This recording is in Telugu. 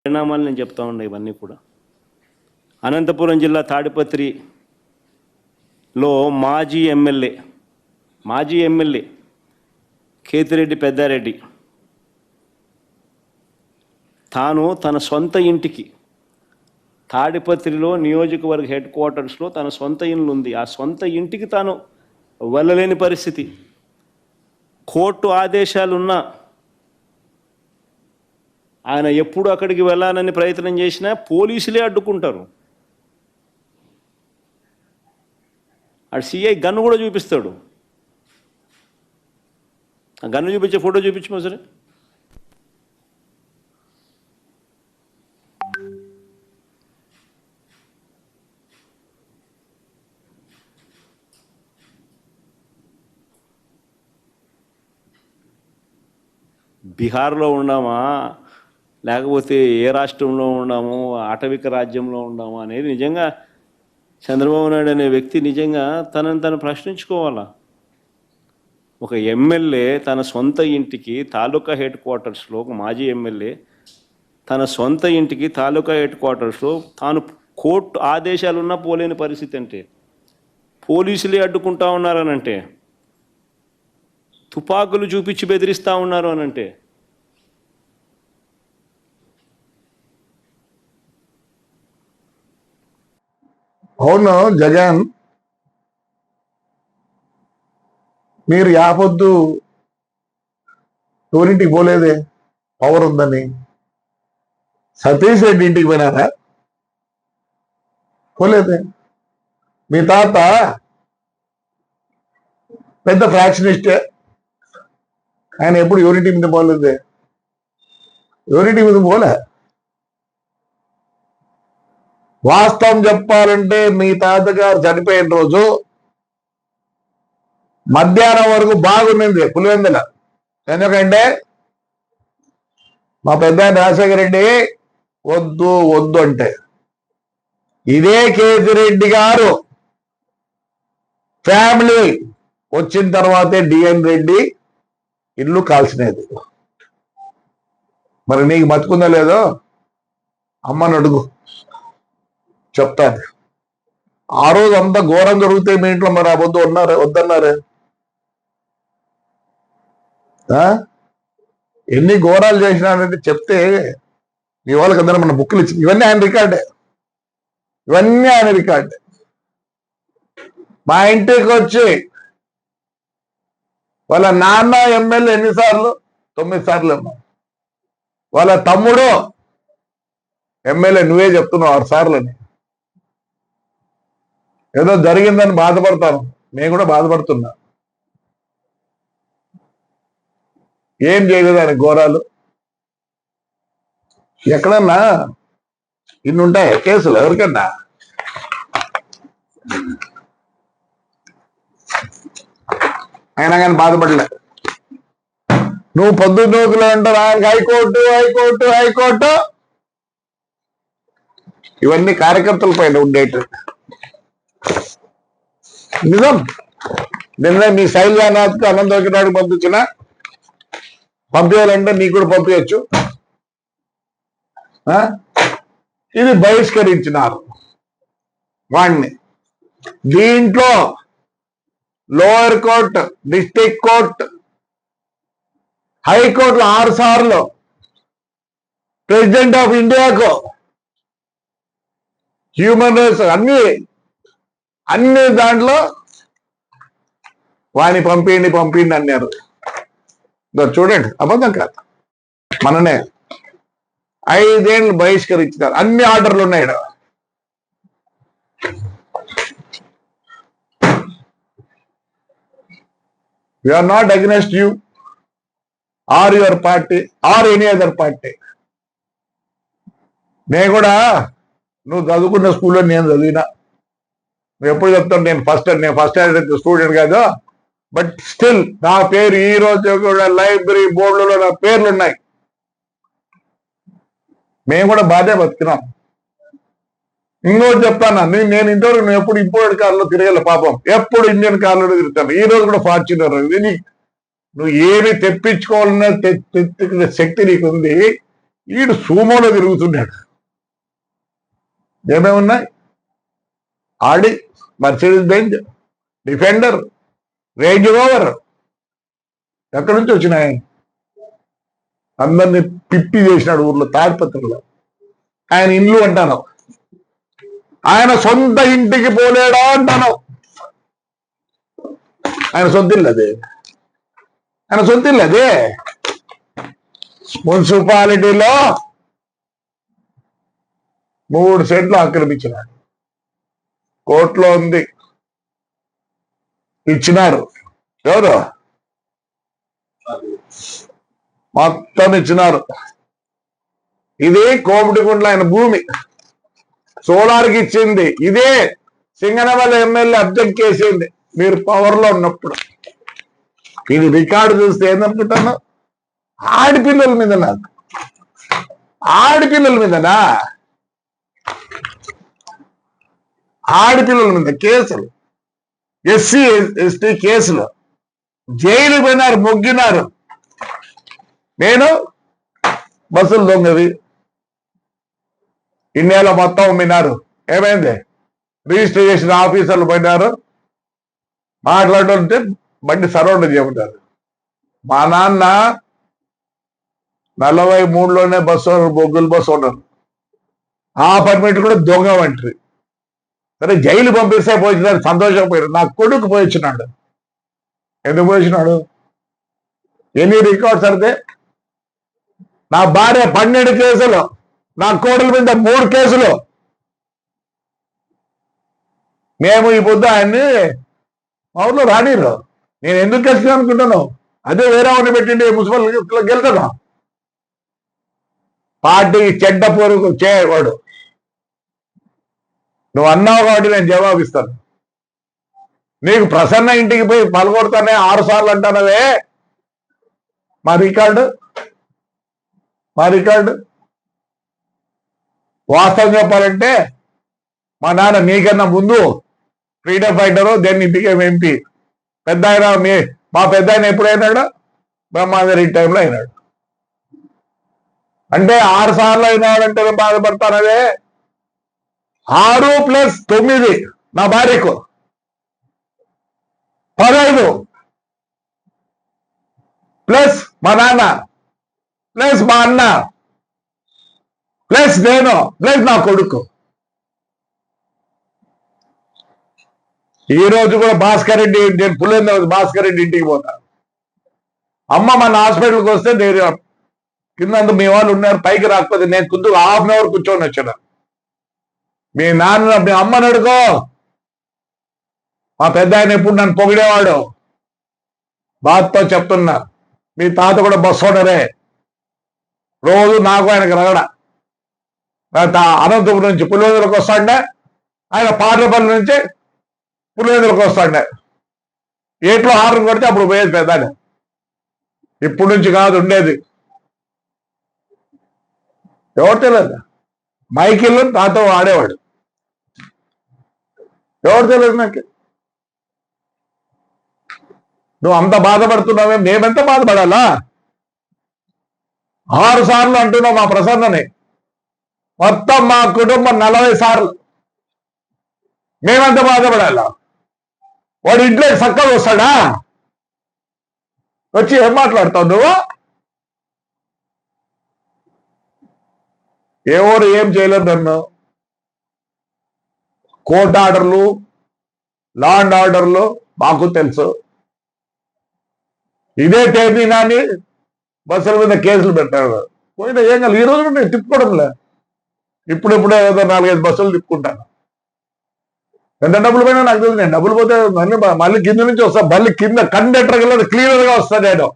పరిణామాలు నేను చెప్తా ఉన్నా. ఇవన్నీ కూడా అనంతపురం జిల్లా తాడిపత్రిలో మాజీ ఎమ్మెల్యే కేతిరెడ్డి పెద్దారెడ్డి తాను తన సొంత ఇంటికి తాడిపత్రిలో నియోజకవర్గ హెడ్ క్వార్టర్స్లో తన సొంత ఇల్లు ఉంది. ఆ సొంత ఇంటికి తాను వెళ్ళలేని పరిస్థితి. కోర్టు ఆదేశాలున్నా ఆయన ఎప్పుడు అక్కడికి వెళ్ళాలని ప్రయత్నం చేసినా పోలీసులే అడ్డుకుంటారు. ఆ సిఐ గన్ను కూడా చూపిస్తాడు. ఆ గన్ను చూపించే ఫోటో చూపించమో సరే. బీహార్లో ఉన్నామా లేకపోతే ఏ రాష్ట్రంలో ఉన్నాము, ఆటవిక రాజ్యంలో ఉన్నాము అనేది నిజంగా చంద్రబాబు నాయుడు అనే వ్యక్తి నిజంగా తనని తను ప్రశ్నించుకోవాలా. ఒక ఎమ్మెల్యే తన సొంత ఇంటికి తాలూకా హెడ్ క్వార్టర్స్లో, ఒక మాజీ ఎమ్మెల్యే తన సొంత ఇంటికి తాలూకా హెడ్ క్వార్టర్స్లో తాను కోర్టు ఆదేశాలున్నా పోలేని పరిస్థితి అంటే, పోలీసులే అడ్డుకుంటా ఉన్నారనంటే, తుపాకులు చూపించి బెదిరిస్తూ ఉన్నారు అనంటే, అవును జగన్, మీరు యాపొద్దు ఎవరింటికి పోలేదే పవర్ ఉందని? సతీష్ రెడ్డి ఇంటికి పోయినారా? పోలేదే. మీ తాత పెద్ద ఫ్రాక్షనిస్టే, ఆయన ఎప్పుడు ఎవరింటి మీద పోలేదే. ఎవరింటి మీద పోలే. వాస్తవం చెప్పాలంటే మీ తాతగారు చనిపోయిన రోజు మధ్యాహ్నం వరకు బాగుంది పులివెందుల. ఎందుకంటే మా పెద్ద రాజశేఖర రెడ్డి వద్దు వద్దు అంటే, ఇదే కేతిరెడ్డి గారు ఫ్యామిలీ వచ్చిన తర్వాతే డిఎన్ రెడ్డి ఇల్లు కాల్చినది. మరి నీకు మతుకుందా లేదో అమ్మని అడుగు, చెప్తాను. ఆ రోజు అంత ఘోరం జరిగితే మీ ఇంట్లో మరి వద్దు వద్దన్నారే. ఎన్ని ఘోరాలు చేసినాడంటే చెప్తే మీ వాళ్ళకి అందరూ మన బుక్కులు ఇచ్చి, ఇవన్నీ ఆయన రికార్డే. మా ఇంటికి వచ్చి వాళ్ళ నాన్న ఎమ్మెల్యే ఎన్నిసార్లు? 9 సార్లు అమ్మా. వాళ్ళ తమ్ముడు ఎమ్మెల్యే, నువ్వే చెప్తున్నావు 6 సార్లు అని. ఏదో జరిగిందని బాధపడతాను, నేను కూడా బాధపడుతున్నా. ఏం చేయలేదు ఆయన ఘోరాలు. ఎక్కడన్నా ఇన్ని ఉంటాయి కేసులు ఎవరికన్నా? అయినా కానీ బాధపడలే. నువ్వు పొద్దున్నూకులు అంటారు ఆయనకి హైకోర్టు. ఇవన్నీ కార్యకర్తల పైన ఉండేటి నిజం. నిన్న మీ శైలజానాథ్కి అనంతరాడికి పంపించాలంటే నీకు కూడా పంపించచ్చు. ఇది బహిష్కరించినారు వాణ్ణి. దీంట్లో లోయర్ కోర్టు, డిస్ట్రిక్ట్ కోర్టు, హైకోర్టులో 6 సార్లు, ప్రెసిడెంట్ ఆఫ్ ఇండియాకు, హ్యూమన్ రైట్స్ అన్ని దాంట్లో వాణ్ణి పంపిండి అన్నారు. చూడండి, అబద్ధం కాదు. మననే 5 ఏళ్ళు బహిష్కరించినారు. అన్ని ఆర్డర్లు ఉన్నాయి. We are not against you or your party or any other party. నేను కూడా నువ్వు చదువుకున్న స్కూల్లో నేను చదివినా. నువ్వు ఎప్పుడు చెప్తాను నేను ఫస్ట్ స్టూడెంట్ కాదు, బట్ స్టిల్ నా పేరు ఈ రోజు కూడా లైబ్రరీ బోర్డులలో నా పేర్లు ఉన్నాయి. మేము కూడా బాధే బతుకున్నాం. ఇంకోటి చెప్తాను, నేను ఇంతవరకు నువ్వు ఎప్పుడు ఇంపోర్టెడ్ కార్లో తిరగల పాపం, ఎప్పుడు ఇండియన్ కార్లో తిరుగుతాను. ఈ రోజు కూడా ఫార్చ్యూనర్. నువ్వు ఏమి తెప్పించుకోవాలన్న శక్తి నీకుంది. ఈడు సూమోలో తిరుగుతున్నాడు. ఏమేమి ఉన్నాయి? Audi, Mercedes Benz, Defender, Range Rover ఎక్కడి నుంచి వచ్చినాయి? అందరినీ పిప్పి చేసినాడు ఊర్లో తాడిపత్రిలో. ఆయన ఇల్లు అంటాను, ఆయన సొంత ఇంటికి పోలేడా అంటాను. ఆయన సొంత ఇల్లు అదే, ఆయన సొంత ఇల్లు అదే. మున్సిపాలిటీలో 3 సెంట్లు ఆక్రమించినాడు. కోర్టులో ఉంది, ఇచ్చినారు. ఎవరు? మొత్తం ఇచ్చినారు. ఇదే కోమటిగుండ్ల ఆయన భూమి, సోలార్కి ఇచ్చింది. ఇదే సింగనమల ఎమ్మెల్యే అబ్జెక్ట్ చేసింది మీరు పవర్లో ఉన్నప్పుడు. ఇది రికార్డు చూస్తే ఏందనుకుంటాను, ఆడపిల్లల మీద, నాకు ఆడపిల్లల మీదనా, ఆడపిల్లల మీద కేసులు, ఎస్సీ ఎస్టీ కేసులు, జైలు పోయినారు, మొగ్గినారు. నేను బస్సులు దొంగవి, ఇండియాలో మొత్తం అమ్మినారు. ఏమైంది? రిజిస్టర్ చేసిన ఆఫీసర్లు పోయినారు, మాట్లాడుతుంటే బండి సరౌండ్ చేయమంటారు. మా నాన్న 43లోనే బస్సు బొగ్గుల బస్సు ఉన్నారు. ఆ పర్మిట్ కూడా దొంగ వంటి. సరే జైలు పంపిస్తే పోయినారు, సంతోషం పోయారు. నా కొడుకు పోయిచ్చినాడు. ఎందుకు పోయిచ్చినాడు? ఎన్ని రికార్డ్స్ అంటే, నా భార్య 12 కేసులు, నా కోడల మీద 3 కేసులు. మేము ఈ పొద్దు ఆయన్ని మా ఊర్లో రానిరు. నేను ఎందుకు గెలిచిన అనుకుంటాను, అదే వేరే వాడిని పెట్టిండి మున్సిపల్ గెలుతాను. పార్టీకి చెడ్డ పొరుగు చేయవాడు. నువ్వు అన్నావు కాబట్టి నేను జవాబిస్తాను. నీకు ప్రసన్న ఇంటికి పోయి పలకొడతానే 6 సార్లు అంటానవే. మా రికార్డు వాస్తవం చెప్పాలంటే, మా నాన్న నీకన్నా ముందు ఫ్రీడమ్ ఫైటరు, దెన్ ఇంటికి ఎంపీ. పెద్ద ఆయన మా పెద్ద ఆయన ఎప్పుడైనాడు? బ్రహ్మాందరి టైంలో అయినాడు. అంటే 6 సార్లు అయినాడంటే బాధపడతానవే. 6 + 9 నా భార్యకు 15 ప్లస్ మా నాన్న ప్లస్ మా అన్న ప్లస్ నేను ప్లస్ నా కొడుకు. ఈ రోజు కూడా భాస్కర్ రెడ్డి, నేను పులివెందుల భాస్కర్ రెడ్డి ఇంటికి పోతాను. అమ్మ మన హాస్పిటల్కి వస్తే నేను కింద మీ వాళ్ళు ఉన్నారు, పైకి రాకపోతే నేను కొద్దిగా ½ గంట కూర్చొని వచ్చాను. మీ నాన్న మీ అమ్మని అడుకో. మా పెద్ద ఆయన ఎప్పుడు నన్ను పొగిడేవాడు. బాధతో చెప్తున్నా, మీ తాత కూడా బస్సు ఓనరే. రోజు నాకు ఆయనకు రగడ. అనంతపురం నుంచి పులివెందులకు వస్తాండే, ఆయన పాటలపల్లి నుంచి పులివెందులకు వస్తాండే. ఏట్లో హార్న్ కొడితే అప్పుడు పోయేది పెద్ద. ఇప్పుడు నుంచి కాదు ఉండేది. ఎవరు తెలియదు, మైకిల్ నాతో ఆడేవాడు. ఎవరు తెలియదు నాకు. నువ్వు అంత బాధపడుతున్నావే, మేమెంత బాధపడాలా? 6 సార్లు అంటున్నావు మా ప్రసన్నని. మొత్తం మా కుటుంబం 40 సార్లు. మేమెంత బాధపడాలా? వాడు ఇంట్లో చక్కగా వస్తాడా? వచ్చి ఏం మాట్లాడతావు నువ్వు? ఎవరు ఏం చేయలేదు నన్ను. కోర్టు ఆర్డర్లు, లా అండ్ ఆర్డర్లు మాకు తెలుసు. ఇదే తేదీనాని బస్సుల మీద కేసులు పెట్టారు. పోయినా ఏం కాదు. ఈ రోజు కూడా నేను తిప్పుకోవడంలే. ఇప్పుడే ఏదో 4-5 బస్సులు తిప్పుకుంటాను. ఎంత డబ్బులు పోయినా నాకు తెలుసు. నేను డబ్బులు పోతే మళ్ళీ కింద నుంచి వస్తా. మళ్ళీ కింద కండక్టర్ క్లియర్ గా వస్తా నేను.